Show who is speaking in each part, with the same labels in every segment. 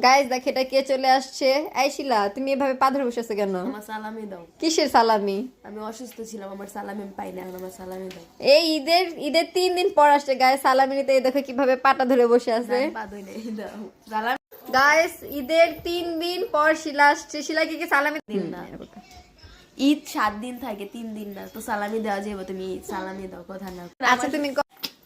Speaker 1: Guys দেখ এটা কে চলে আসছে। এই শিলা, তুমি এভাবে পা ধরে বসে আছো কেন?
Speaker 2: আমার সালামি দাও।
Speaker 1: কিসের সালামি?
Speaker 2: আমি অসুস্থ ছিলাম, আমার সালামি আমি পাই না, এখন আমার সালামি দাও।
Speaker 1: এই ঈদের 3 দিন পর আসছে গাইস, সালামি নিতে। এই দেখো কিভাবে পাটা ধরে বসে আছে।
Speaker 2: পা ধুই নাই, দাও সালামি।
Speaker 1: গাইস ঈদের 3 দিন পর শিলা আসছে। শিলা কি সালামি
Speaker 2: দিন না, ঈদ 7 দিন থাকে, 3 দিন না তো সালামি দেওয়া যাবে। তুমি সালামি দাও, কথা না।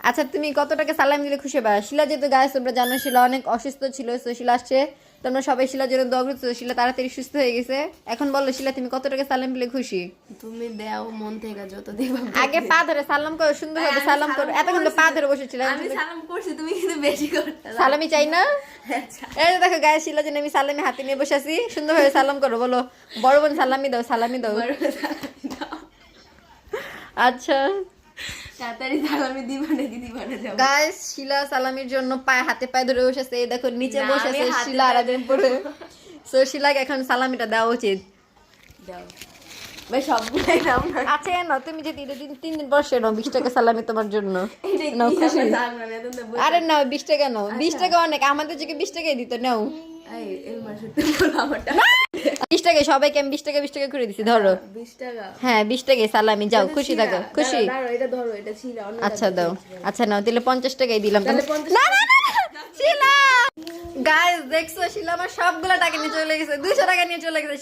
Speaker 1: আচ্ছা তুমি কত টাকা সালামি দিলে খুশি হবে? শিলা যেহেতু গাইস তোমরা জানো শিলা অনেক অসুস্থ ছিল, তো শিলা আসছে। তোমরা সবাই শিলার জন্য দোয়া করছো, শিলা তাড়াতাড়ি সুস্থ হয়ে গেছে। এখন বলো শিলা তুমি কত টাকা সালাম দিলে খুশি?
Speaker 2: তুমি দাও মন থেকে, যত দিবা।
Speaker 1: আগে পা ধরে সালাম করো, সুন্দর ভাবে সালাম করো। এতক্ষণ তো পা ধরে বসেছিল।
Speaker 2: আমি সালাম করছি, তুমি কিন্তু বেশি করতে।
Speaker 1: সালামি চাই না?
Speaker 2: আচ্ছা
Speaker 1: এই যে দেখো গায়ে শিলা জন্য আমি সালামি হাতে নিয়ে বসে আছি। সুন্দর ভাবে সালাম করো, বলো বড় বোন সালামি দাও, সালামি দাও। আচ্ছা
Speaker 2: তাড়াতাড়ি সালামি দিবা নাকি দিবা না? যাও
Speaker 1: গাইস শিলা সালামির জন্য হাতে পায়ে ধরে বসে আছে। এই দেখো নিচে
Speaker 2: না,
Speaker 1: বসে
Speaker 2: আমি
Speaker 1: আছে
Speaker 2: হাতে
Speaker 1: শিলা আর
Speaker 2: পায়ে
Speaker 1: একদিন পরে। সো শিলাকে এখন সালামিটা দেওয়া উচিত।
Speaker 2: দাও ভাই, সবগুলাই নাও না।
Speaker 1: আচ্ছা না, তুমি যে 3 দিন পর সে নাও 20 টাকা সালামি তোমার জন্য।
Speaker 2: এটা কি
Speaker 1: নাও খুশি?
Speaker 2: আমরা জানবো না, তুমি তো
Speaker 1: আরে নাও 20 টাকা নাও। 20 টাকা অনেক, আমাদের যে 20 টাকাই দিত। নাও
Speaker 2: এই মাসে তুমি বলো আমারটা
Speaker 1: 20 টাকা, সবাইকে আমি 20 টাকা করে দিছি। ধরো
Speaker 2: 20 টাকা।
Speaker 1: হ্যাঁ 20 টাকাই সালামি, যাও খুশি থাকো। খুশি?
Speaker 2: দাঁড়াও, এটা ধরো, এটা ছিল অন্য।
Speaker 1: আচ্ছা দাও। আচ্ছা নাও, দিলে 50 টাকাই দিলাম।
Speaker 2: তাহলে 50
Speaker 1: না না না শিলা, গাইস দেখছো শিলা আমার সবগুলা টাকা নিয়ে চলে গেছে, 200 টাকা নিয়ে চলে গেছে।